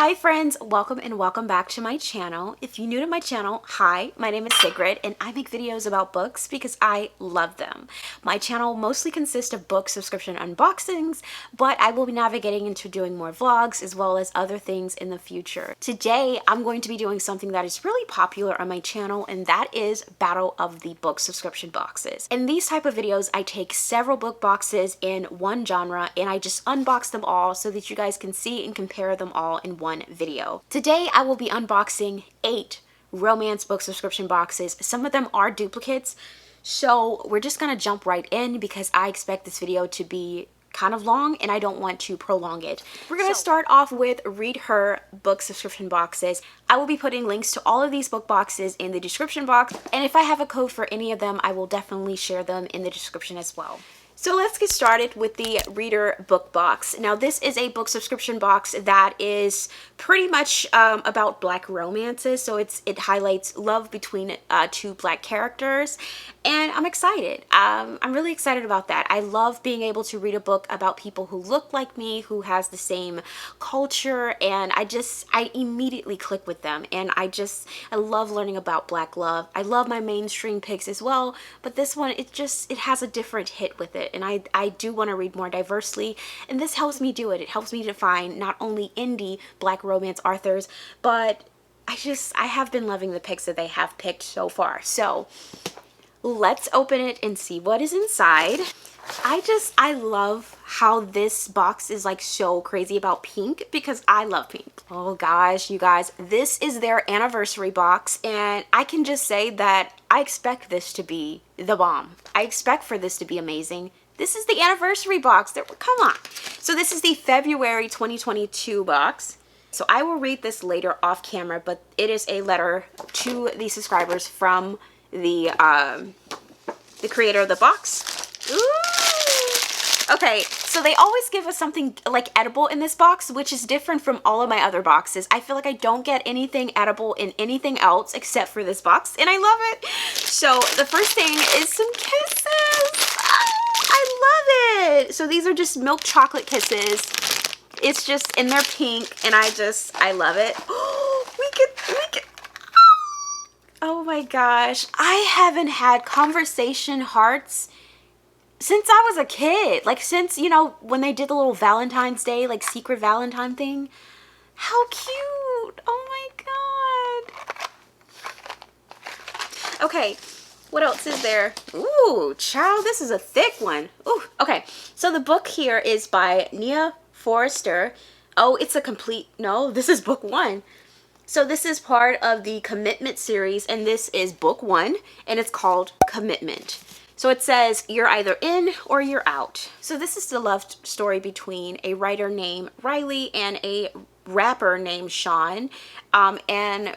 Hi friends, welcome and welcome back to my channel. If you're new to my channel, hi, my name is Sigrid and I make videos about books because I love them. My channel mostly consists of book subscription unboxings, but I will be navigating into doing more vlogs as well as other things in the future. Today, I'm going to be doing something that is really popular on my channel, and that is Battle of the Book subscription boxes. In these type of videos, I take several book boxes in one genre and I just unbox them all so that you guys can see and compare them all in one video. Today I will be unboxing 8 romance book subscription boxes. Some of them are duplicates, so we're just gonna jump right in because I expect this video to be kind of long and I don't want to prolong it. We're gonna start off with ReadHer book subscription boxes. I will be putting links to all of these book boxes in the description box, and if I have a code for any of them, I will definitely share them in the description as well. So let's get started with the ReadHer book box. Now this is a book subscription box that is pretty much about Black romances. So it highlights love between 2 Black characters, and I'm excited. I'm really excited about that. I love being able to read a book about people who look like me, who has the same culture, and I immediately click with them. And I love learning about Black love. I love my mainstream picks as well, but this one, it has a different hit with it. And I do want to read more diversely, and this helps me do it. It helps me to find not only indie Black romance authors, but I have been loving the picks that they have picked so far. So let's open it and see what is inside. I love how this box is like so crazy about pink because I love pink. Oh gosh, you guys, this is their anniversary box, and I can just say that I expect this to be the bomb. I expect for this to be amazing. This is the anniversary box. Come on. So this is the February 2022 box. So I will read this later off camera, but it is a letter to the subscribers from the creator of the box. Ooh. Okay, so they always give us something like edible in this box, which is different from all of my other boxes. I feel like I don't get anything edible in anything else except for this box, and I love it. So the first thing is some kisses. I love it. So these are just milk chocolate kisses. It's just, and they're pink, and I love it. We could. Oh my gosh, I haven't had conversation hearts since I was a kid. Like since, you know, when they did the little Valentine's Day, like secret Valentine thing. How cute. Oh my god. Okay, what else is there? Ooh, child, this is a thick one. Ooh, okay. So the book here is by Nia Forrester. Oh, it's a complete, no, this is book 1. So this is part of the Commitment series, and this is book 1, and it's called Commitment. So it says, you're either in or you're out. So this is the love story between a writer named Riley and a rapper named Sean. And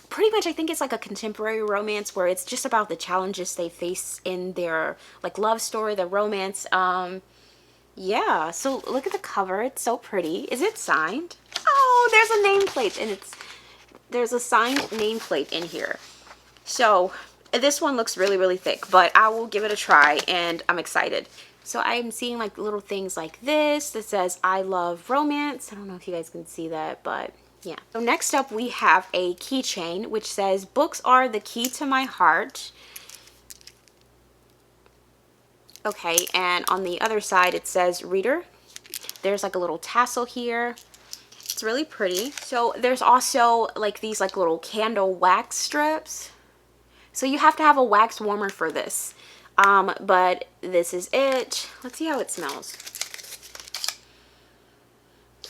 pretty much I think it's like a contemporary romance where it's just about the challenges they face in their like love story, the romance. Yeah, so look at the cover. It's so pretty. Is it signed? Oh, there's a nameplate, and there's a signed nameplate in here. So this one looks really, really thick, but I will give it a try, and I'm excited. So I'm seeing like little things like this that says, I love romance. I don't know if you guys can see that, but yeah. So next up we have a keychain, which says, books are the key to my heart. Okay, and on the other side it says ReadHer. There's like a little tassel here. It's really pretty. So there's also like these like little candle wax strips. So you have to have a wax warmer for this. But this is it. Let's see how it smells.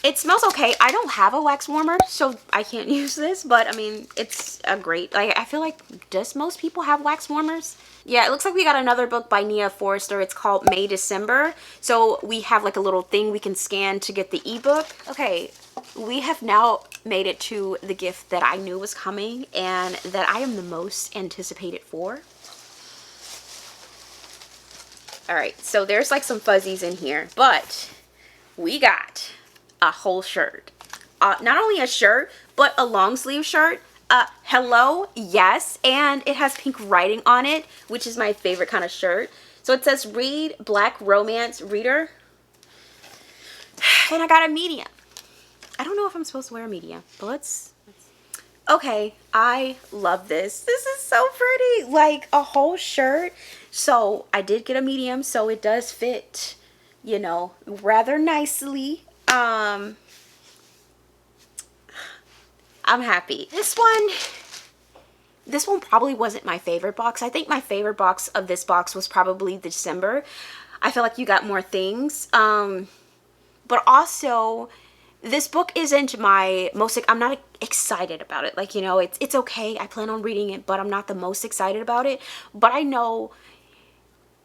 It smells okay. I don't have a wax warmer, so I can't use this, but I mean, it's a great, like, I feel like, does most people have wax warmers? Yeah, it looks like we got another book by Nia Forrester. It's called May December. So we have like a little thing we can scan to get the ebook. Okay, we have now made it to the gift that I knew was coming and that I am the most anticipated for. All right, so there's like some fuzzies in here, but we got a whole shirt. Not only a shirt, but a long sleeve shirt. Hello, yes, and it has pink writing on it, which is my favorite kind of shirt. So it says read Black romance ReadHer, and I got a medium. I don't know if I'm supposed to wear a medium, but let's. Okay, I love this. This is so pretty. Like a whole shirt. So I did get a medium, so it does fit, you know, rather nicely. I'm happy. This one probably wasn't my favorite box. I think my favorite box of this box was probably December. I feel like you got more things. But also, this book isn't my most, I'm not excited about it. Like, you know, it's okay. I plan on reading it, but I'm not the most excited about it. But I know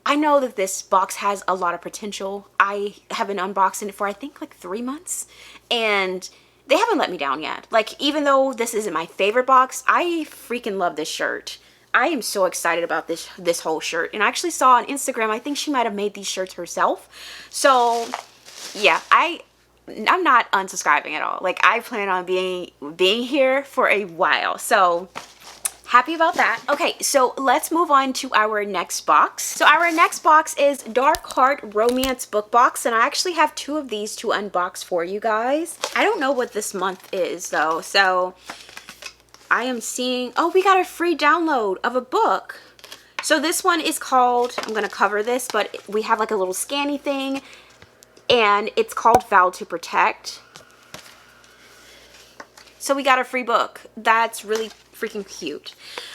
that this box has a lot of potential. I have been unboxing it for I think like 3 months, and they haven't let me down yet. Like, even though this isn't my favorite box, I freaking love this shirt. I am so excited about this whole shirt. And I actually saw on Instagram, I think she might have made these shirts herself. So yeah, I'm not unsubscribing at all. Like, I plan on being here for a while. So happy about that. Okay, so let's move on to our next box. So our next box is Dark Heart Romance Book Box, and I actually have 2 of these to unbox for you guys. I don't know what this month is though, so I am seeing, oh, we got a free download of a book. So this one is called, I'm gonna cover this, but we have like a little scanny thing, and it's called Vow to Protect. So we got a free book. That's really freaking cute.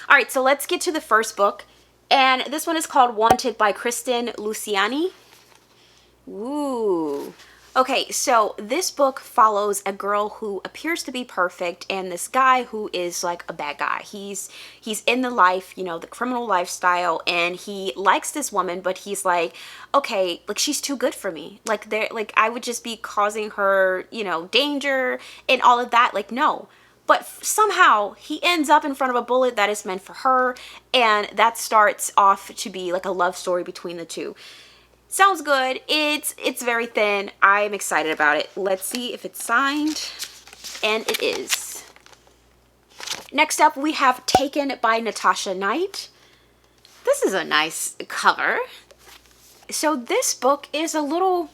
All right, so let's get to the first book. And this one is called Wanted by Kristen Luciani. Ooh. Okay, so this book follows a girl who appears to be perfect and this guy who is like a bad guy. He's in the life, you know, the criminal lifestyle, and he likes this woman, but he's like, okay, like she's too good for me. Like I would just be causing her, you know, danger and all of that. Like, no. But somehow he ends up in front of a bullet that is meant for her, and that starts off to be like a love story between the two. Sounds good. It's very thin. I'm excited about it. Let's see if it's signed. And it is. Next up, we have Taken by Natasha Knight. This is a nice cover. So this book is a little,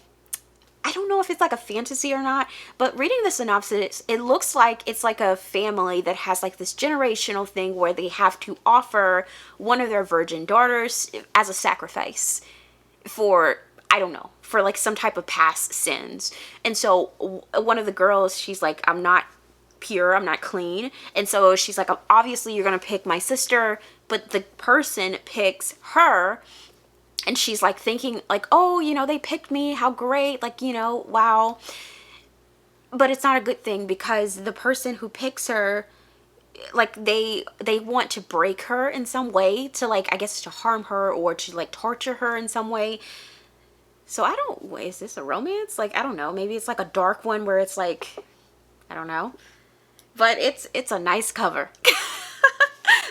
I don't know if it's like a fantasy or not, but reading the synopsis, it looks like it's like a family that has like this generational thing where they have to offer one of their virgin daughters as a sacrifice for, I don't know, for like some type of past sins. And so one of the girls, she's like, I'm not pure, I'm not clean. And so she's like, obviously you're gonna pick my sister, but the person picks her. And she's like thinking like, oh, you know, they picked me, how great, like, you know, wow. But it's not a good thing, because the person who picks her, like they want to break her in some way, to like, I guess to harm her or to like torture her in some way. So I don't, wait, is this a romance? Like, I don't know, maybe it's like a dark one where it's like, I don't know, but it's a nice cover.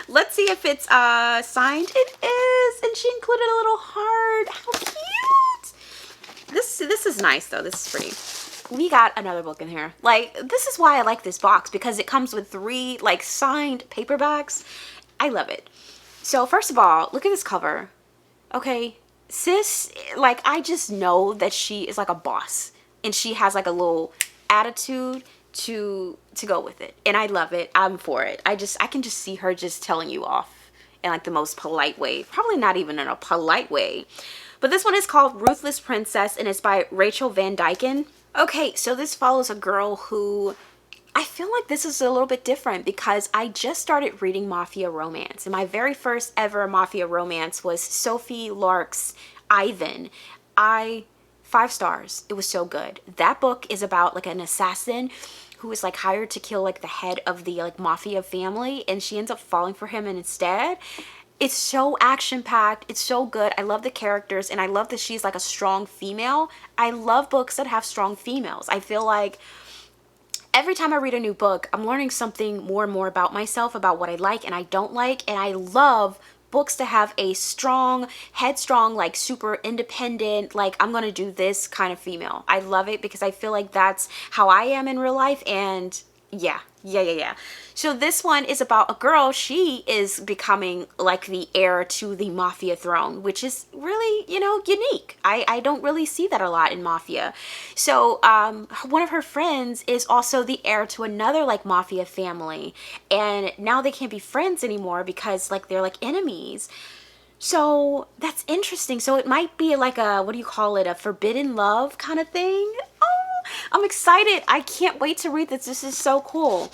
Let's see if it's signed. It is, and she included a little heart. How cute. This is nice though. This is pretty. We got another book in here. Like, this is why I like this box, because it comes with 3 like signed paperbacks. I love it. So first of all, look at this cover. Okay, sis, like, I just know that she is like a boss, and she has like a little attitude to go with it, and I love it. I'm for it. I can just see her just telling you off in like the most polite way. Probably not even in a polite way. But this one is called Ruthless Princess, and it's by Rachel Van Dyken. Okay, so this follows a girl who, I feel like this is a little bit different because I just started reading Mafia romance, and my very first ever Mafia romance was Sophie Lark's Ivan. 5 stars. It was so good. That book is about like an assassin who is like hired to kill like the head of the like mafia family, and she ends up falling for him instead. It's so action-packed. It's so good. I love the characters, and I love that she's like a strong female. I love books that have strong females. I feel like every time I read a new book, I'm learning something more and more about myself, about what I like and I don't like, and I love books to have a strong, headstrong, like super independent, like I'm gonna do this kind of female. I love it because I feel like that's how I am in real life, and Yeah. So this one is about a girl. She is becoming like the heir to the mafia throne, which is really, unique. I don't really see that a lot in mafia. So one of her friends is also the heir to another like mafia family, and now they can't be friends anymore because like they're like enemies. So that's interesting. So it might be like a, what do you call it, a forbidden love kind of thing. Oh, I'm excited. I can't wait to read this. This is so cool.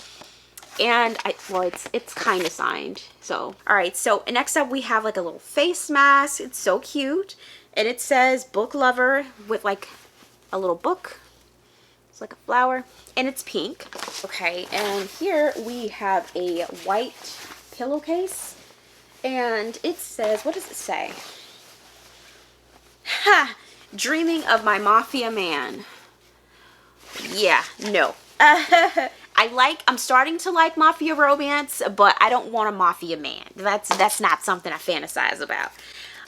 And well, it's kind of signed. So, all right. So next up we have like a little face mask. It's so cute. And it says book lover with like a little book. It's like a flower and it's pink. Okay. And here we have a white pillowcase. And it says, what does it say? Ha! Dreaming of my mafia man. Yeah, no. I'm starting to like mafia romance, but I don't want a mafia man. That's not something I fantasize about.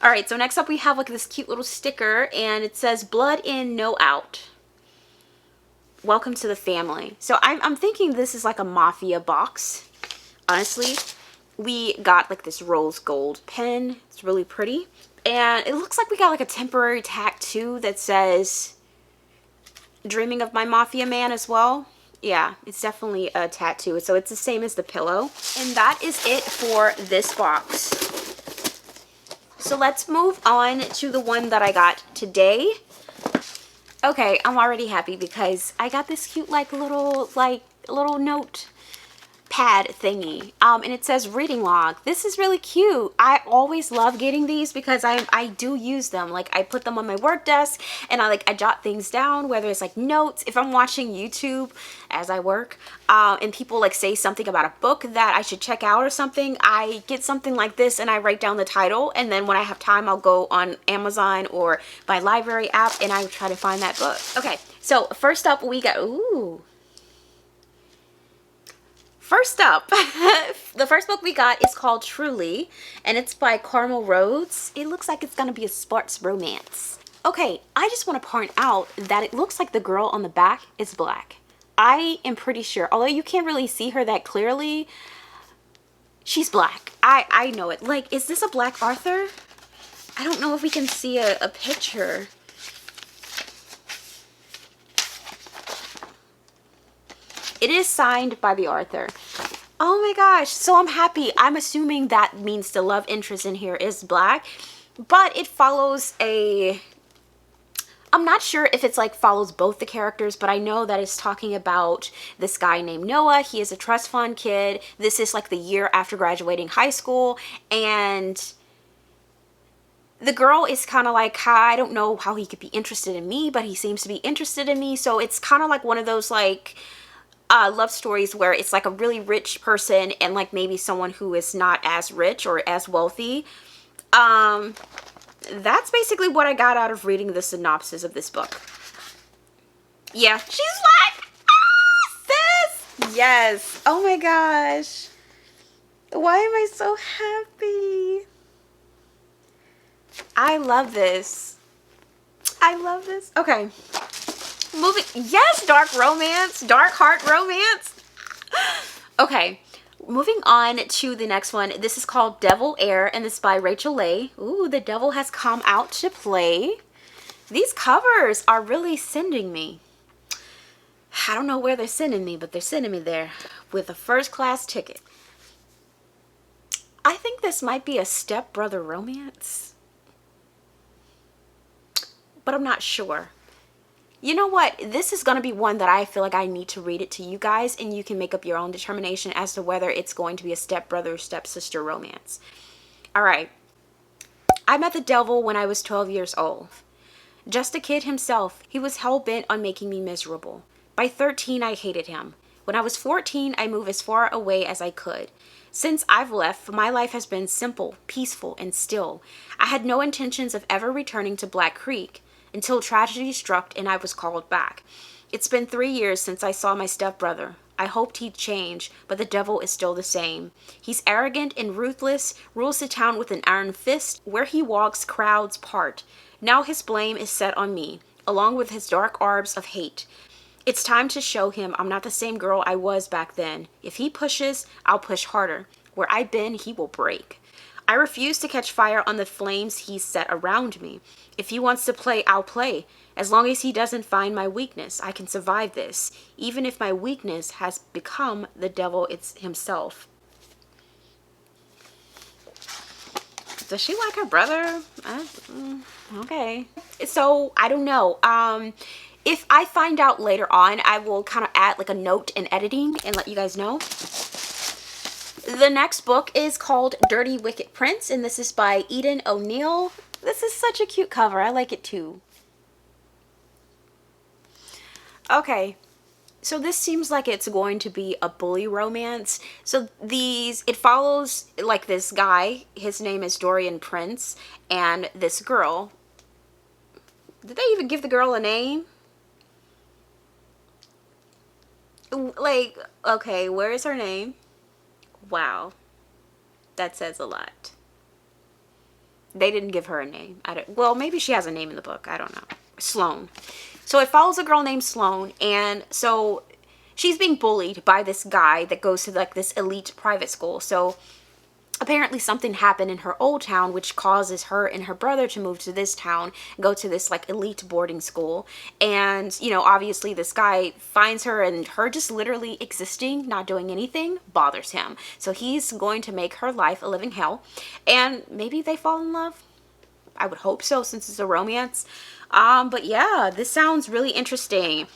All right, so next up we have like this cute little sticker, and it says blood in, no out. Welcome to the family. So I'm thinking this is like a mafia box, honestly. We got like this rose gold pen. It's really pretty. And it looks like we got like a temporary tattoo that says dreaming of my mafia man as well. Yeah, it's definitely a tattoo. So it's the same as the pillow. And that is it for this box. So let's move on to the one that I got today. Okay, I'm already happy because I got this cute like little note pad thingy, and it says reading log. This is really cute. I always love getting these because I do use them. Like I put them on my work desk and I jot things down, whether it's like notes, if I'm watching YouTube as I work, and people like say something about a book that I should check out or something, I get something like this and I write down the title, and then when I have time I'll go on Amazon or my library app and I try to find that book. Okay, so first up we got, first up, the first book we got is called Truly, and it's by Carmel Rhodes. It looks like it's going to be a sports romance. Okay, I just want to point out that it looks like the girl on the back is black. I am pretty sure, although you can't really see her that clearly, she's black. I know it. Like, is this a black author? I don't know if we can see a picture. It is signed by the author. Oh my gosh, so I'm happy. I'm assuming that means the love interest in here is black, but it follows I'm not sure if it's like follows both the characters, but I know that it's talking about this guy named Noah. He is a trust fund kid. This is like the year after graduating high school, and the girl is kind of like, I don't know how he could be interested in me, but he seems to be interested in me. So it's kind of like one of those like love stories where it's like a really rich person and like maybe someone who is not as rich or as wealthy. That's basically what I got out of reading the synopsis of this book. Yeah, she's like, sis! Yes. Oh my gosh. Why am I so happy? I love this. I love this. Okay. Moving, yes, dark romance, dark heart romance. Okay, moving on to the next one. This is called Devil Air, and this is by Rachel Leigh. Ooh, the devil has come out to play. These covers are really sending me. I don't know where they're sending me, but they're sending me there with a first-class ticket. I think this might be a stepbrother romance, but I'm not sure. You know what? This is going to be one that I feel like I need to read it to you guys, and you can make up your own determination as to whether it's going to be a stepbrother or stepsister romance. All right. I met the devil when I was 12 years old. Just a kid himself, he was hell-bent on making me miserable. By 13, I hated him. When I was 14, I moved as far away as I could. Since I've left, my life has been simple, peaceful, and still. I had no intentions of ever returning to Black Creek, until tragedy struck and I was called back. It's been 3 years since I saw my stepbrother. I hoped he'd change, but the devil is still the same. He's arrogant and ruthless, rules the town with an iron fist. Where he walks, crowds part. Now his blame is set on me, along with his dark arms of hate. It's time to show him I'm not the same girl I was back then. If he pushes, I'll push harder. Where I've been, he will break. I refuse to catch fire on the flames he's set around me. If he wants to play, I'll play. As long as he doesn't find my weakness, I can survive this, even if my weakness has become the devil himself. Does she like her brother? Okay. So, I don't know. If I find out later on, I will kind of add like a note in editing and let you guys know. The next book is called Dirty Wicked Prince, and this is by Eden O'Neill. This is such a cute cover. I like it too. Okay. So this seems like it's going to be a bully romance. So it follows like this guy, his name is Dorian Prince, and this girl. Did they even give the girl a name? Like, okay, where is her name? Wow. That says a lot. They didn't give her a name. Well, maybe she has a name in the book. I don't know. Sloane. So it follows a girl named Sloane, and so she's being bullied by this guy that goes to like this elite private school. So apparently something happened in her old town which causes her and her brother to move to this town and go to this like elite boarding school. And, you know, obviously this guy finds her, and her just literally existing, not doing anything, bothers him. So he's going to make her life a living hell, and maybe they fall in love. I would hope so, since it's a romance. But yeah, this sounds really interesting.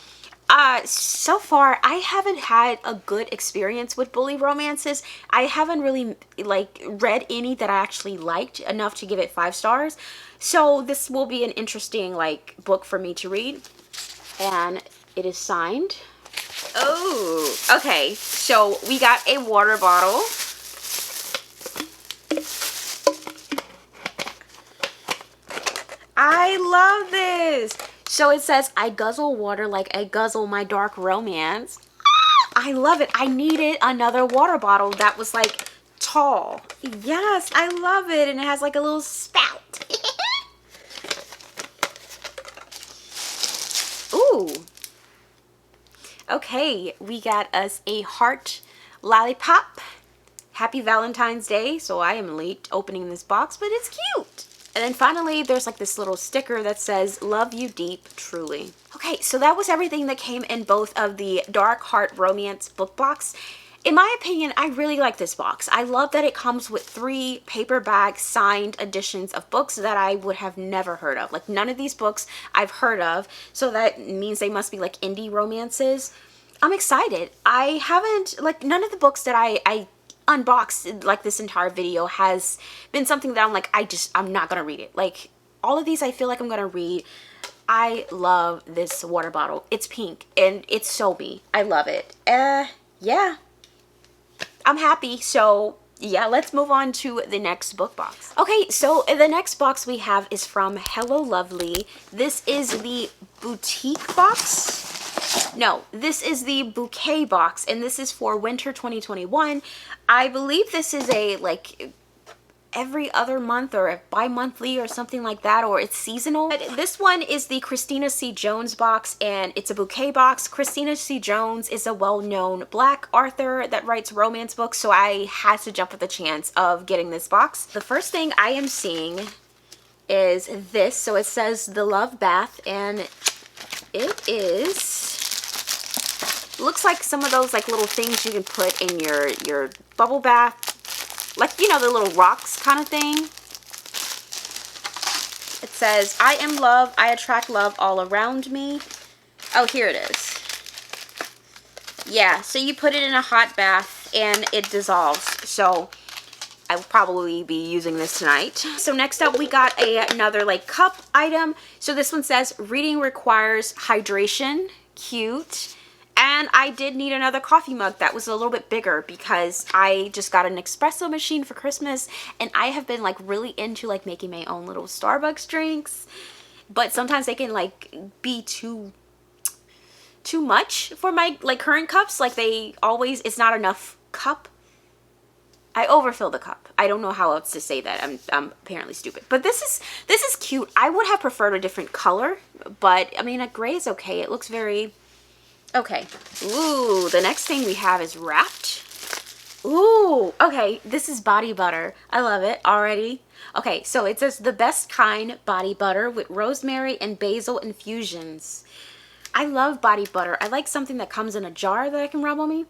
So far, I haven't had a good experience with bully romances. I haven't really like read any that I actually liked enough to give it 5 stars. So this will be an interesting like book for me to read. And it is signed. Oh, okay. So we got a water bottle. I love this. So it says, I guzzle water like I guzzle my dark romance. I love it. I needed another water bottle that was like tall. Yes, I love it. And it has like a little spout. Ooh. Okay, we got us a heart lollipop. Happy Valentine's Day. So I am late opening this box, but it's cute. And then finally, there's like this little sticker that says, love you deep, truly. Okay, so that was everything that came in both of the Dark Heart Romance book box. In my opinion, I really like this box. I love that it comes with 3 paperback signed editions of books that I would have never heard of. Like none of these books I've heard of, so that means they must be like indie romances. I'm excited. I haven't, like none of the books that I unboxed like this entire video has been something that I'm like, I'm not gonna read it. Like all of these I feel like I'm gonna read. I love this water bottle. It's pink and it's so me. I love it. Yeah, I'm happy. So yeah, let's move on to the next book box. Okay, so the next box we have is from Hello Lovely. This is the boutique box. No, this is the bouquet box, and this is for winter 2021. I believe this is a like every other month or a bi-monthly or something like that, or it's seasonal. But this one is the Christina C. Jones box, and it's a bouquet box. Christina C. Jones is a well-known Black author that writes romance books, so I had to jump at the chance of getting this box. The first thing I am seeing is this. So it says The Love Bath, and it is... looks like some of those like little things you can put in your bubble bath, like, you know, the little rocks kind of thing. It says, I am love, I attract love all around me. Oh, here it is. Yeah, so you put it in a hot bath and it dissolves. So I will probably be using this tonight. So next up we got another like cup item. So this one says, reading requires hydration. Cute. And I did need another coffee mug that was a little bit bigger because I just got an espresso machine for Christmas, and I have been like really into like making my own little Starbucks drinks, but sometimes they can like be too much for my like current cups. Like it's not enough cup. I overfill the cup. I don't know how else to say that. I'm apparently stupid. But this is cute. I would have preferred a different color, but I mean a gray is okay. It looks very Okay. Ooh, the next thing we have is wrapped. Ooh, okay, this is body butter. I love it already. Okay, so it says the best kind body butter with rosemary and basil infusions. I love body butter. I like something that comes in a jar that I can rub on me.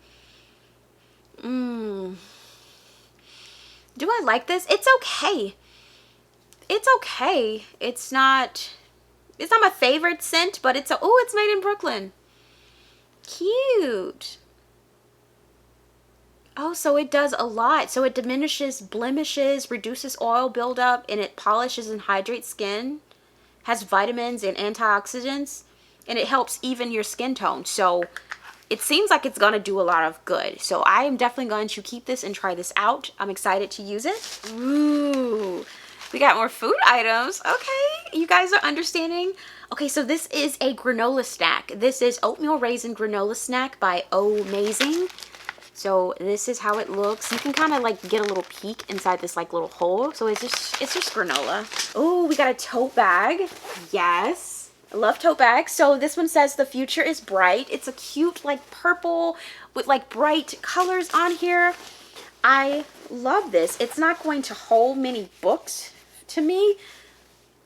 Do I like this? It's okay. It's okay. It's not my favorite scent, but it's made in Brooklyn. Cute. Oh, so it does a lot. So it diminishes blemishes, reduces oil buildup, and it polishes and hydrates skin. Has vitamins and antioxidants, and it helps even your skin tone. So it seems like it's going to do a lot of good. So I am definitely going to keep this and try this out. I'm excited to use it. Ooh, we got more food items. Okay, you guys are understanding. Okay, so this is a granola snack. This is oatmeal raisin granola snack by Amazing. So this is how it looks. You can kind of like get a little peek inside this like little hole. So it's just granola. Oh, we got a tote bag. Yes. I love tote bags. So this one says the future is bright. It's a cute like purple with like bright colors on here. I love this. It's not going to hold many books to me,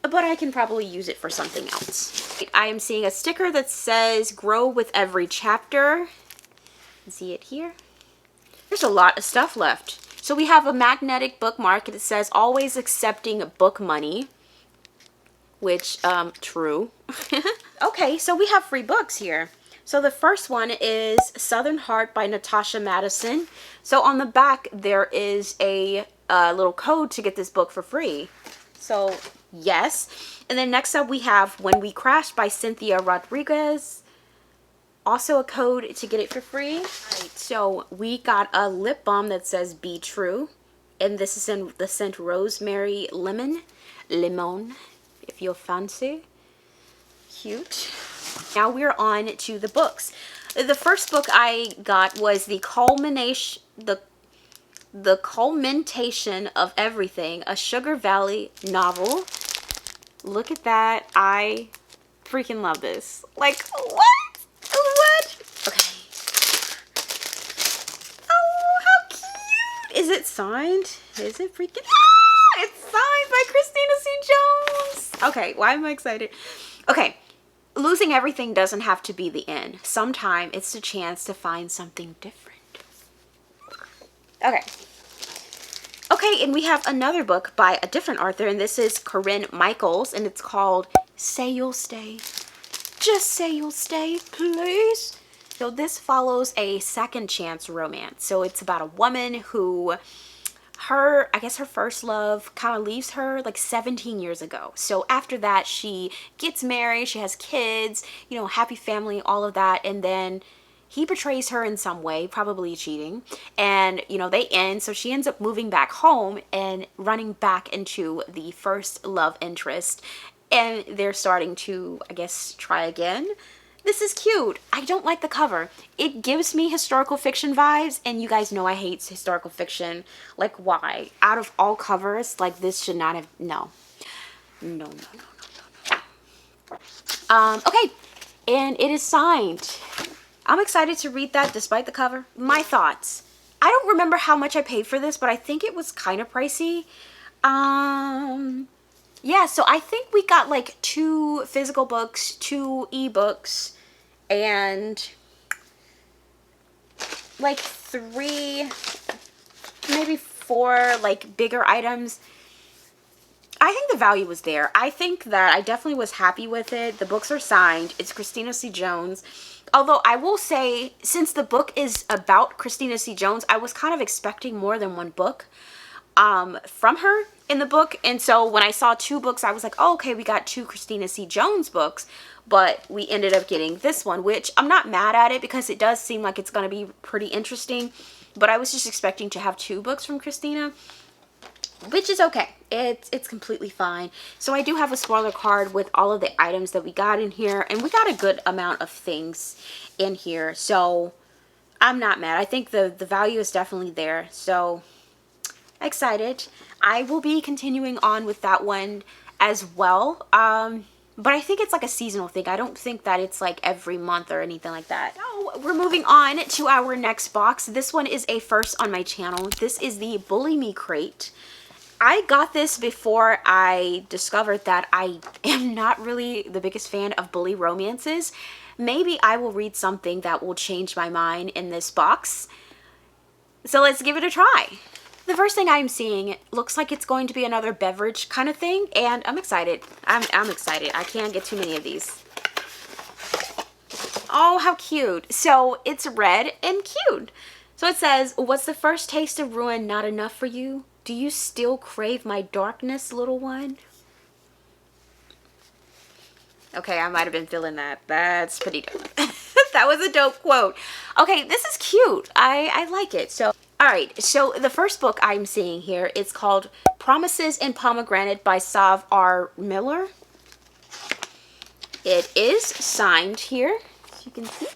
but I can probably use it for something else. I am seeing a sticker that says grow with every chapter. See it here? There's a lot of stuff left. So we have a magnetic bookmark that says always accepting book money, which, true. Okay, so we have free books here. So the first one is Southern Heart by Natasha Madison. So on the back, there is a little code to get this book for free. So yes. And then next up we have When We Crash by Cynthia Rodriguez. Also a code to get it for free. Right, so we got a lip balm that says Be True. And this is in the scent Rosemary Lemon, if you'll fancy. Cute. Now we're on to the books. The first book I got was the culmination of everything, a Sugar Valley novel. Look at that. I freaking love this. Like, what? What? Okay. Oh, how cute. Is it signed? Is it freaking... Ah, it's signed by Christina C. Jones. Okay, why am I excited? Okay, losing everything doesn't have to be the end. Sometimes it's the chance to find something different. Okay. Okay, and we have another book by a different author, and this is Corinne Michaels, and it's called Say You'll Stay. Just say you'll stay, please. So this follows a second chance romance. So it's about a woman who, I guess her first love kind of leaves her like 17 years ago. So after that, she gets married, she has kids, you know, happy family, all of that. And then he betrays her in some way, probably cheating. And, you know, they end. So she ends up moving back home and running back into the first love interest. And they're starting to, I guess, try again. This is cute. I don't like the cover. It gives me historical fiction vibes, and you guys know I hate historical fiction. Like, why? Out of all covers, like, this should not have... No. No. Okay. And it is signed. I'm excited to read that despite the cover. My thoughts. I don't remember how much I paid for this, but I think it was kind of pricey. Yeah, so I think we got like 2 physical books, 2 ebooks, and like 3, maybe 4 like bigger items. I think the value was there. I think that I definitely was happy with it. The books are signed. It's Christina C. Jones. Although I will say, since the book is about Christina C. Jones, I was kind of expecting more than one book from her in the book. And so when I saw 2 books, I was like, oh, okay, we got 2 Christina C. Jones books. But we ended up getting this one, which I'm not mad at it because it does seem like it's going to be pretty interesting. But I was just expecting to have 2 books from Christina, which is okay. It's completely fine. So I do have a spoiler card with all of the items that we got in here, and we got a good amount of things in here, so I'm not mad. I think the value is definitely there, so excited. I will be continuing on with that one as well. but I think it's like a seasonal thing. I don't think that it's like every month or anything like that. So we're moving on to our next box. This one is a first on my channel. This is the Bully Me crate. I got this before I discovered that I am not really the biggest fan of bully romances. Maybe I will read something that will change my mind in this box. So let's give it a try. The first thing I'm seeing looks like it's going to be another beverage kind of thing, and I'm excited. I'm excited. I can't get too many of these. Oh, how cute. So it's red and cute. So it says, "Was the first taste of ruin not enough for you? Do you still crave my darkness, little one?" Okay, I might have been feeling that. That's pretty dope. That was a dope quote. Okay, this is cute. I like it. So, all right. So the first book I'm seeing here is called Promises in Pomegranate by Sav R. Miller. It is signed here, as you can see.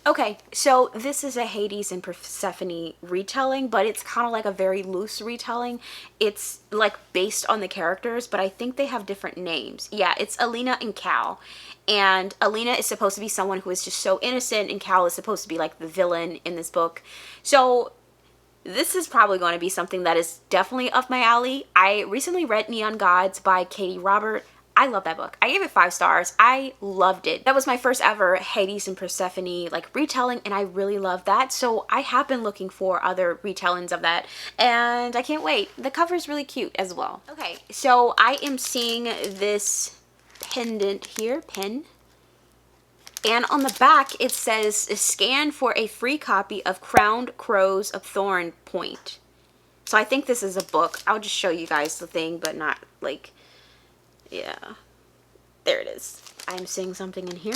Okay, so this is a Hades and Persephone retelling, but it's kind of like a very loose retelling. It's like based on the characters, but I think they have different names. Yeah, it's Alina and Cal. And Alina is supposed to be someone who is just so innocent, and Cal is supposed to be like the villain in this book. So this is probably going to be something that is definitely up my alley. I recently read Neon Gods by Katie Robert. I love that book. I gave it 5 stars. I loved it. That was my first ever Hades and Persephone like retelling, and I really love that. So I have been looking for other retellings of that, and I can't wait. The cover is really cute as well. Okay, so I am seeing this pendant here, pen. And on the back it says, "Scan for a free copy of Crowned Crows of Thorn Point." So I think this is a book. I'll just show you guys the thing, but not like... Yeah, there it is. I'm seeing something in here.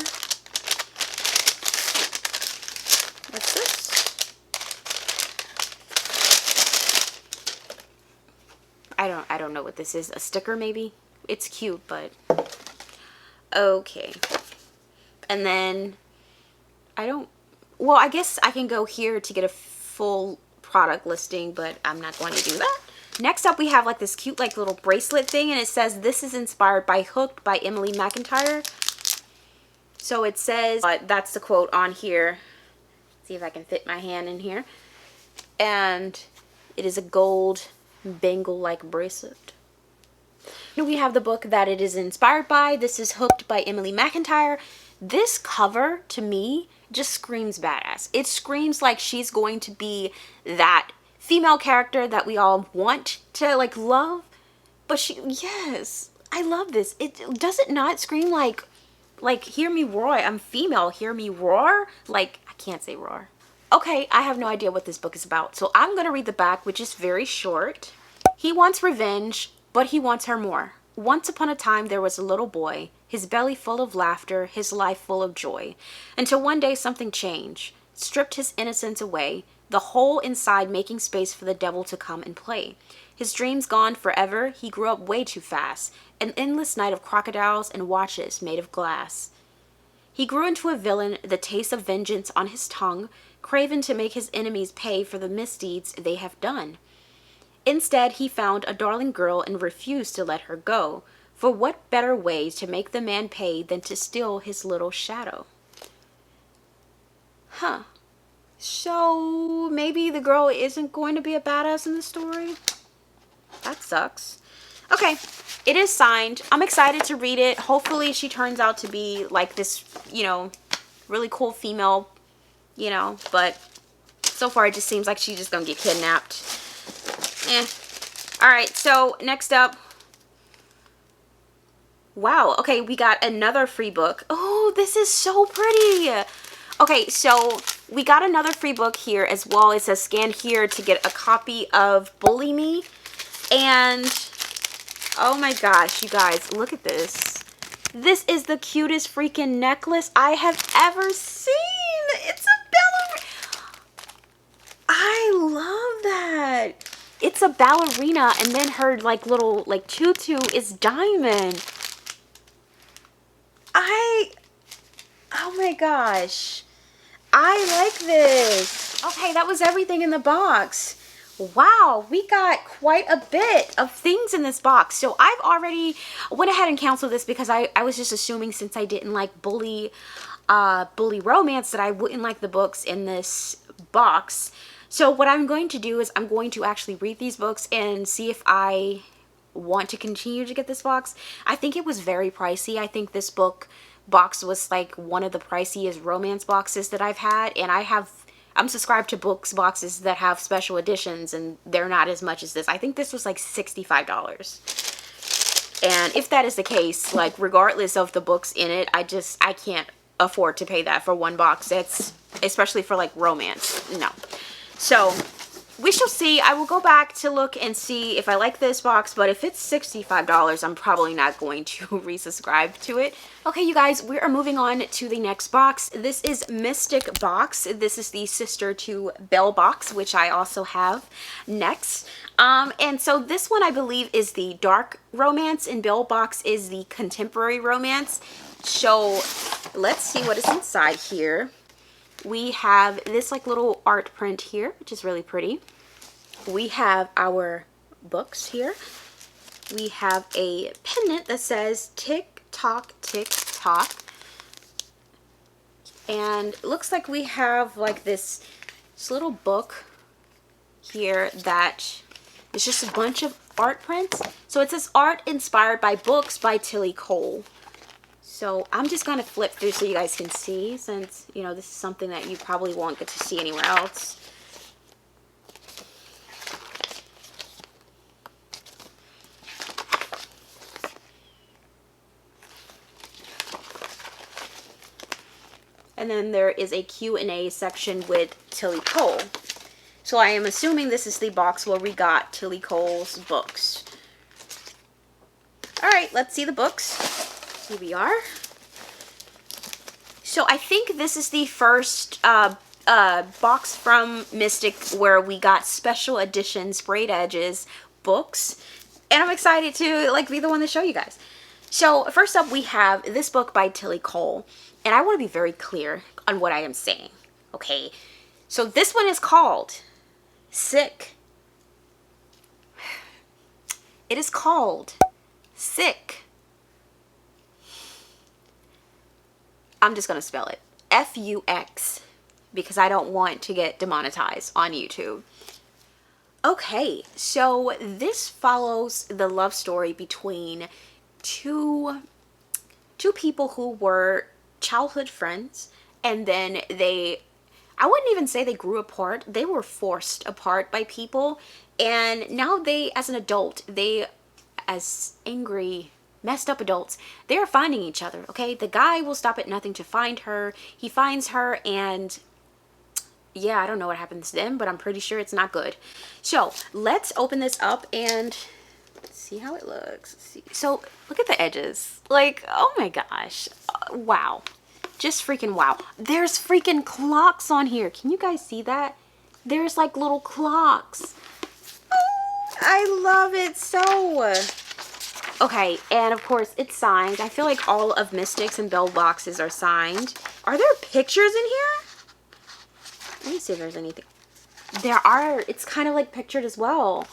What's this? I don't know what this is. A sticker maybe? It's cute, but okay. And then well, I guess I can go here to get a full product listing, but I'm not going to do that. Next up, we have like this cute like little bracelet thing, and it says, "This is inspired by Hooked" by Emily McIntyre. So it says, that's the quote on here. See if I can fit my hand in here. And it is a gold bangle-like bracelet. And we have the book that it is inspired by. This is Hooked by Emily McIntyre. This cover, to me, just screams badass. It screams like she's going to be that female character that we all want to like love, but yes, I love this. Does it not scream like hear me roar, I'm female, hear me roar? Like, I can't say roar. Okay, I have no idea what this book is about, so I'm gonna read the back, which is very short. "He wants revenge, but he wants her more. Once upon a time there was a little boy, his belly full of laughter, his life full of joy, until one day something changed, stripped his innocence away, the whole inside making space for the devil to come and play. His dreams gone forever, he grew up way too fast, an endless night of crocodiles and watches made of glass. He grew into a villain, the taste of vengeance on his tongue, craven to make his enemies pay for the misdeeds they have done. Instead, he found a darling girl and refused to let her go, for what better way to make the man pay than to steal his little shadow?" Huh. So maybe the girl isn't going to be a badass in the story? That sucks. Okay, it is signed. I'm excited to read it. Hopefully she turns out to be like this, you know, really cool female, you know, but so far it just seems like she's just gonna get kidnapped. Alright, so next up. Wow, okay, we got another free book. Oh, this is so pretty. Okay, so we got another free book here as well. It says scan here to get a copy of Bully Me. And oh my gosh, you guys, look at this. This is the cutest freaking necklace I have ever seen. It's a ballerina. I love that. It's a ballerina, and then her like little like tutu is diamond. Oh my gosh. I like this. Okay, that was everything in the box. Wow, we got quite a bit of things in this box. So I've already went ahead and canceled this because I was just assuming, since I didn't like bully romance, that I wouldn't like the books in this box. So what I'm going to do is I'm going to actually read these books and see if I want to continue to get this box. I think it was very pricey. I think this book box was like one of the priciest romance boxes that I've had, and I'm subscribed to books boxes that have special editions, and they're not as much as this. I think this was like $65. And if that is the case, like regardless of the books in it, I can't afford to pay that for one box. That's especially for like romance. No. So we shall see. I will go back to look and see if I like this box, but if it's $65, I'm probably not going to resubscribe to it. Okay, you guys, we are moving on to the next box. This is Mystic Box. This is the sister to Belle Box, which I also have next. And so this one, I believe, is the dark romance, and Belle Box is the contemporary romance. So let's see what is inside here. We have this like little art print here, which is really pretty. We have our books here. We have a pendant that says tick tock, tick tock. And it looks like we have like this little book here that is just a bunch of art prints. So it says art inspired by books by Tilly Cole. So I'm just going to flip through so you guys can see, since, you know, this is something that you probably won't get to see anywhere else. And then there is a Q&A section with Tilly Cole. So I am assuming this is the box where we got Tilly Cole's books. Alright, let's see the books. Here we are. So I think this is the first box from Mystic where we got special edition sprayed edges books. And I'm excited to like be the one to show you guys. So first up, we have this book by Tilly Cole. And I want to be very clear on what I am saying. Okay. So this one is called Sick. It is called Sick. I'm just going to spell it. F-U-X. Because I don't want to get demonetized on YouTube. Okay, so this follows the love story between two people who were childhood friends, and then I wouldn't even say they grew apart. They were forced apart by people, and now they, as an adult, as angry, messed up adults, they are finding each other. Okay, the guy will stop at nothing to find her. He finds her, and yeah, I don't know what happens to them, but I'm pretty sure it's not good. So let's open this up and see how it looks. Let's see. So look at the edges. Like, oh my gosh. Wow. Just freaking wow. There's freaking clocks on here. Can you guys see that? There's like little clocks. Oh, I love it so. Okay, and of course it's signed. I feel like all of Mystic's and Belle boxes are signed. Are there pictures in here? Let me see if there's anything. There are. It's kind of like pictured as well.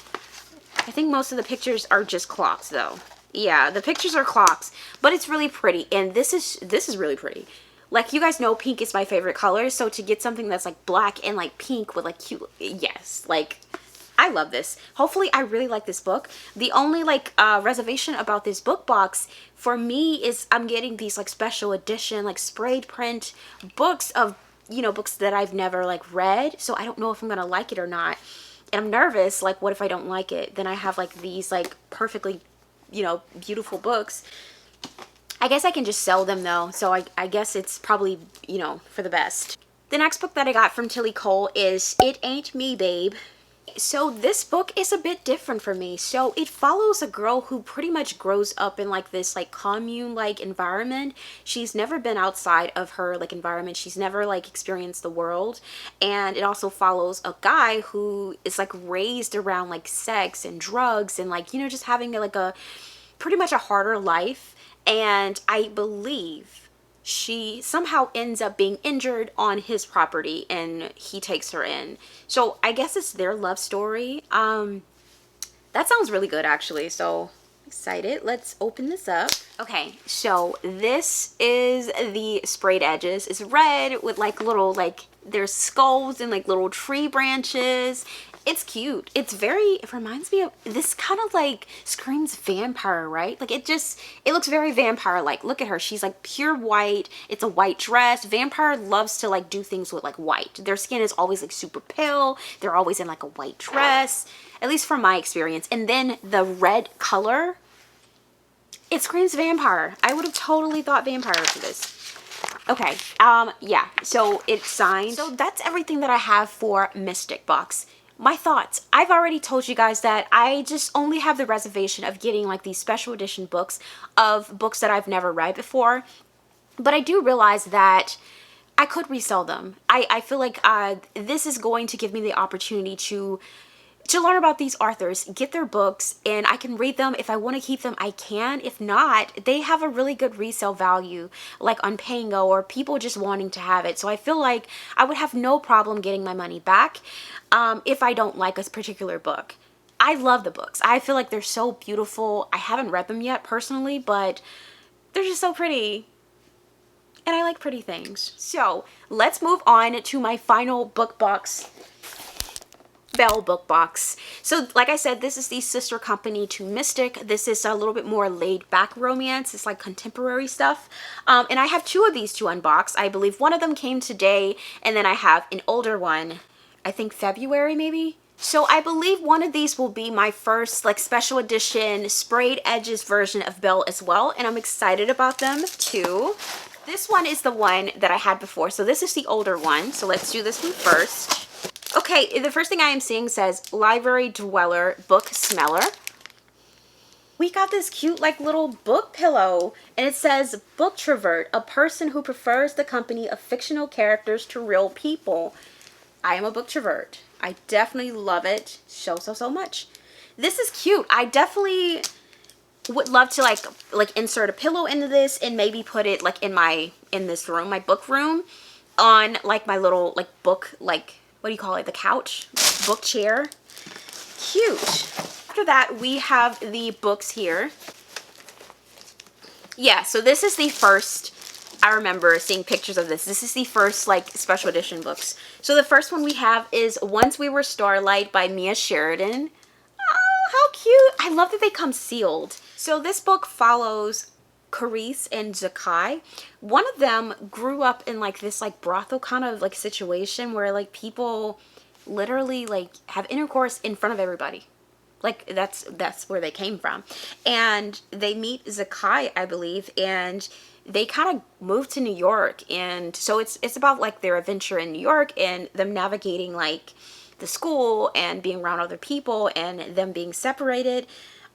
I think most of the pictures are just clocks though. Yeah, the pictures are clocks, but it's really pretty, and this is really pretty. Like, you guys know pink is my favorite color, so to get something that's like black and like pink with like cute, yes, like I love this. Hopefully I really like this book. The only like reservation about this book box for me is I'm getting these like special edition like sprayed print books of, you know, books that I've never like read, so I don't know if I'm gonna like it or not. And I'm nervous, like what if I don't like it? Then I have like these like perfectly, you know, beautiful books. I guess I can just sell them though, so I guess it's probably, you know, for the best. The next book that I got from Tilly Cole is It Ain't Me, Babe. So this book is a bit different for me. So it follows a girl who pretty much grows up in like this like commune like environment. She's never been outside of her like environment. She's never like experienced the world. And it also follows a guy who is like raised around like sex and drugs and like, you know, just having like a pretty much a harder life. And I believe she somehow ends up being injured on his property and he takes her in. So I guess it's their love story. That sounds really good actually, so excited. Let's open this up. Okay, so this is the sprayed edges. It's red with like little, like there's skulls and like little tree branches. It's cute. It's very, it reminds me of, this kind of like screams vampire, right? Like it looks very vampire-like. Look at her. She's like pure white. It's a white dress. Vampire loves to like do things with like white. Their skin is always like super pale. They're always in like a white dress, at least from my experience. And then the red color, it screams vampire. I would have totally thought vampire for this. Okay, yeah, so it's signed. So that's everything that I have for Mystic Box. My thoughts. I've already told you guys that I just only have the reservation of getting like these special edition books of books that I've never read before. But I do realize that I could resell them. I feel like this is going to give me the opportunity to learn about these authors, get their books, and I can read them. If I want to keep them, I can. If not, they have a really good resale value, like on Pango or people just wanting to have it. So I feel like I would have no problem getting my money back if I don't like a particular book. I love the books. I feel like they're so beautiful. I haven't read them yet personally, but they're just so pretty. And I like pretty things. So let's move on to my final book box. Belle Book Box. So like I said, this is the sister company to Mystic. This is a little bit more laid back romance. It's like contemporary stuff. And I have two of these to unbox. I believe one of them came today, and then I have an older one, I think February maybe. So I believe one of these will be my first like special edition sprayed edges version of Belle as well. And I'm excited about them too. This one is the one that I had before. So this is the older one. So let's do this one first. Okay, the first thing I am seeing says Library Dweller Book Smeller. We got this cute like little book pillow, and it says Booktrovert, a person who prefers the company of fictional characters to real people. I am a booktrovert. I definitely love it so much. This is cute. I definitely would love to like insert a pillow into this and maybe put it like in this room, my book room, on like my little like book, like what do you call it, the couch, book chair. Cute. After that, we have the books here. Yeah, so this is the first, I remember seeing pictures of this. This is the first like special edition books. So the first one we have is Once We Were Starlight by Mia Sheridan. Oh, how cute. I love that they come sealed. So this book follows Carice and Zakai. One of them grew up in like this like brothel kind of like situation where like people literally like have intercourse in front of everybody. Like that's where they came from. And they meet Zakai, I believe, and they kind of moved to New York. And so it's about like their adventure in New York and them navigating like the school and being around other people and them being separated.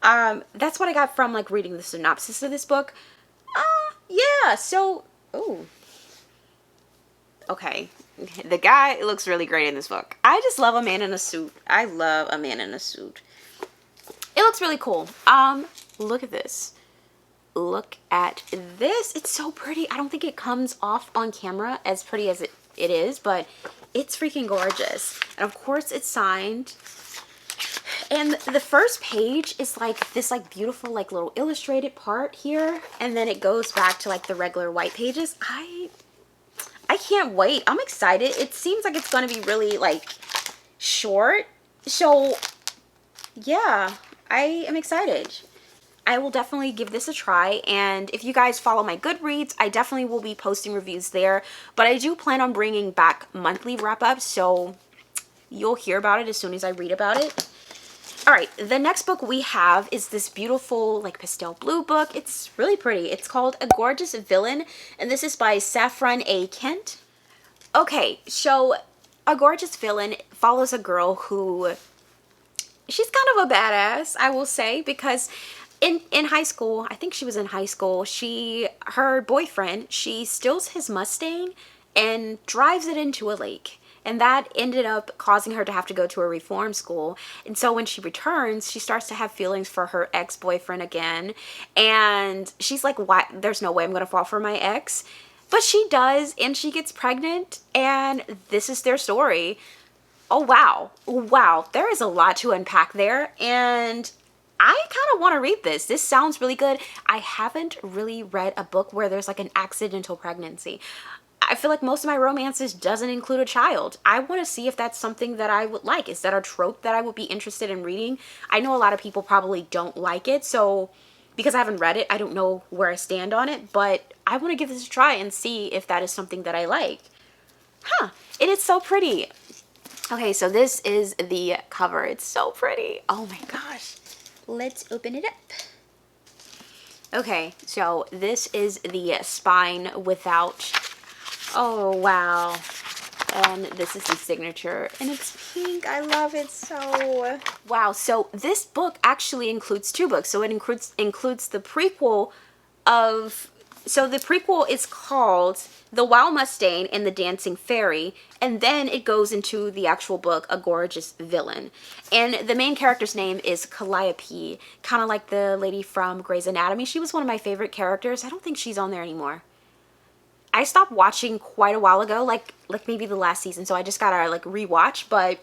That's what I got from like reading the synopsis of this book. Yeah, so, ooh. Okay, the guy looks really great in this book. I just love a man in a suit. I love a man in a suit. It looks really cool. Look at this. Look at this. It's so pretty. I don't think it comes off on camera as pretty as it is, but it's freaking gorgeous. And of course it's signed. And the first page is like this like beautiful like little illustrated part here, and then it goes back to like the regular white pages. I can't wait. I'm excited. It seems like it's going to be really like short. So yeah, I am excited. I will definitely give this a try, and if you guys follow my Goodreads, I definitely will be posting reviews there, but I do plan on bringing back monthly wrap-ups, so you'll hear about it as soon as I read about it. All right, the next book we have is this beautiful like pastel blue book. It's really pretty. It's called A Gorgeous Villain, and this is by Saffron A. Kent. Okay, so A Gorgeous Villain follows a girl who, she's kind of a badass, I will say, because in high school, I think she was in high school, her boyfriend, she steals his Mustang and drives it into a lake. And that ended up causing her to have to go to a reform school. And so when she returns, she starts to have feelings for her ex-boyfriend again. And she's like, why? There's no way I'm going to fall for my ex. But she does, and she gets pregnant, and this is their story. Oh, wow. Wow. There is a lot to unpack there, and I kind of want to read this. This sounds really good. I haven't really read a book where there's like an accidental pregnancy. I feel like most of my romances doesn't include a child. I want to see if that's something that I would like. Is that a trope that I would be interested in reading? I know a lot of people probably don't like it, so because I haven't read it, I don't know where I stand on it, but I want to give this a try and see if that is something that I like. Huh, it is so pretty. Okay, so this is the cover. It's so pretty. Oh my gosh. Let's open it up. Okay, so this is the spine without, oh wow. And this is the signature, and it's pink. I love it so. Wow, so this book actually includes two books. So it includes the prequel of, so the prequel is called The Wild Mustang and the Dancing Fairy, and then it goes into the actual book, A Gorgeous Villain. And the main character's name is Calliope, kind of like the lady from Grey's Anatomy. She was one of my favorite characters. I don't think she's on there anymore. I stopped watching quite a while ago, like maybe the last season, so I just gotta like rewatch, but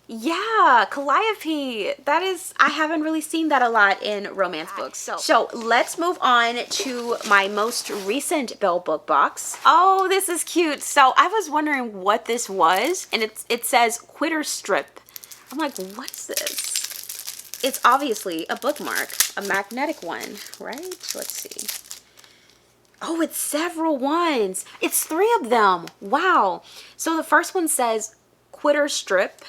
yeah, Calliope, that is, I haven't really seen that a lot in romance books. So let's move on to my most recent Belle Book Box. Oh, this is cute. So I was wondering what this was, and it says Quitter Strip. I'm like, what is this? It's obviously a bookmark, a magnetic one, right? Let's see. Oh, it's several ones. It's 3 of them. Wow. So the first one says Quitter Strip,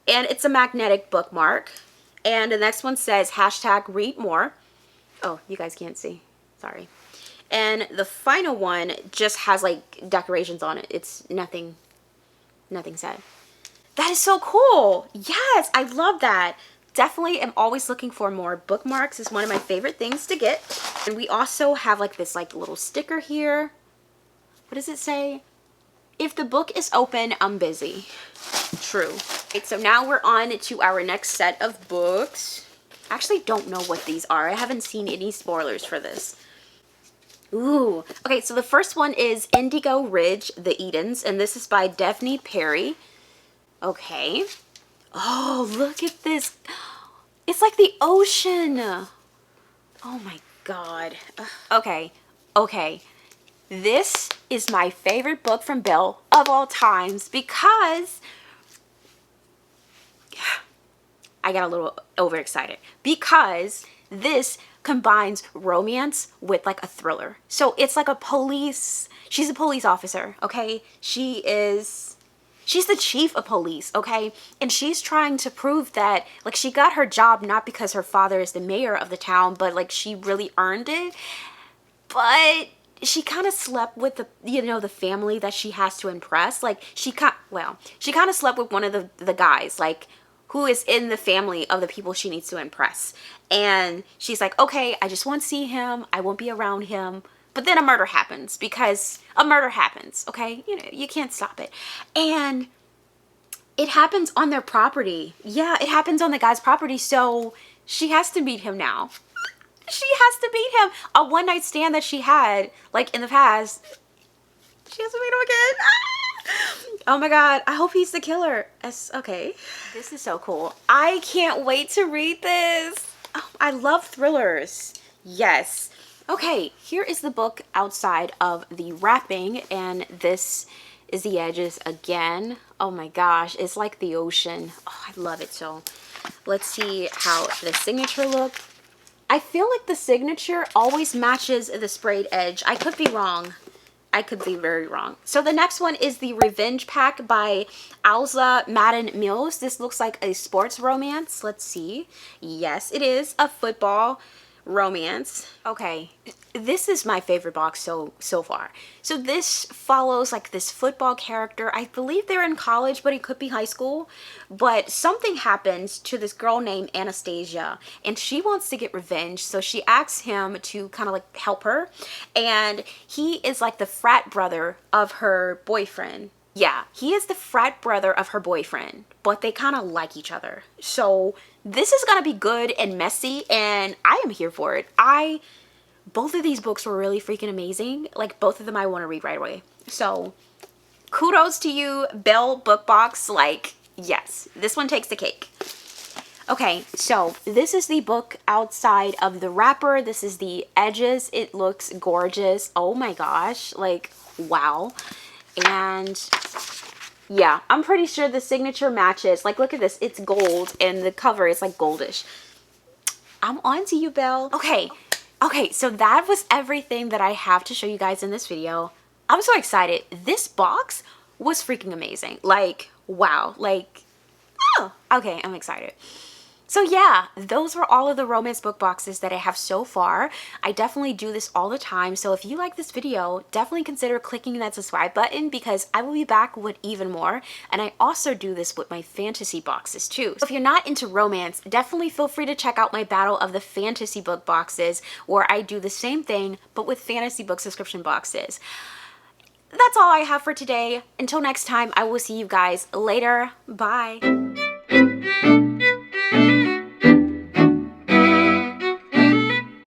and it's a magnetic bookmark. And the next one says hashtag read more. Oh, you guys can't see. Sorry. And the final one just has like decorations on it. It's nothing said. That is so cool. Yes, I love that. Definitely am always looking for more bookmarks. It's one of my favorite things to get. And we also have like this like little sticker here. What does it say? If the book is open, I'm busy. True. Okay, so now we're on to our next set of books. I actually don't know what these are. I haven't seen any spoilers for this. Ooh. Okay, so the first one is Indigo Ridge, The Edens, and this is by Daphne Perry. Okay. Oh, look at this. It's like the ocean. Oh my God. Okay. Okay. This is my favorite book from Belle of all times because I got a little overexcited because this combines romance with like a thriller. So it's like a police, she's a police officer, okay? She's the chief of police, okay? And she's trying to prove that, like, she got her job not because her father is the mayor of the town, but, like, she really earned it. But she kind of slept with the, you know, the family that she has to impress. Like, she kind of slept with one of the guys, like, who is in the family of the people she needs to impress. And she's like, okay, I just won't see him. I won't be around him. But then a murder happens because a murder happens, okay? You know, you can't stop it. And it happens on their property. Yeah, it happens on the guy's property, so she has to meet him now. She has to meet him. A one-night stand that she had, like, in the past, she has to meet him again. Ah! Oh my God, I hope he's the killer. Okay. This is so cool. I can't wait to read this. Oh, I love thrillers. Yes. Okay, here is the book outside of the wrapping, and this is the edges again. Oh my gosh, it's like the ocean. Oh, I love it so. Let's see how the signature looks. I feel like the signature always matches the sprayed edge. I could be wrong. I could be very wrong. So the next one is the Revenge Pack by Alza Madden Mills. This looks like a sports romance. Let's see. Yes, it is a football romance. Okay, this is my favorite box so far. So this follows like this football character. I believe they're in college, but it could be high school. But something happens to this girl named Anastasia, and she wants to get revenge. So she asks him to kind of like help her, and he is like the frat brother of her boyfriend. Yeah, he is the frat brother of her boyfriend, but they kind of like each other. So this is going to be good and messy, and I am here for it. I both of these books were really freaking amazing. Like, both of them I want to read right away. So kudos to you, Belle Book Box. Like, yes, this one takes the cake. Okay, so this is the book outside of the wrapper. This is the edges. It looks gorgeous. Oh my gosh, like, wow. And yeah, I'm pretty sure the signature matches. Like, look at this. It's gold and the cover is like goldish. I'm on to you, Belle. Okay, so that was everything that I have to show you guys in this video. I'm so excited. This box was freaking amazing. Like, wow. Like, oh, okay, I'm excited. So yeah, those were all of the romance book boxes that I have so far. I definitely do this all the time. So if you like this video, definitely consider clicking that subscribe button because I will be back with even more. And I also do this with my fantasy boxes too. So if you're not into romance, definitely feel free to check out my Battle of the Fantasy book boxes where I do the same thing, but with fantasy book subscription boxes. That's all I have for today. Until next time, I will see you guys later. Bye.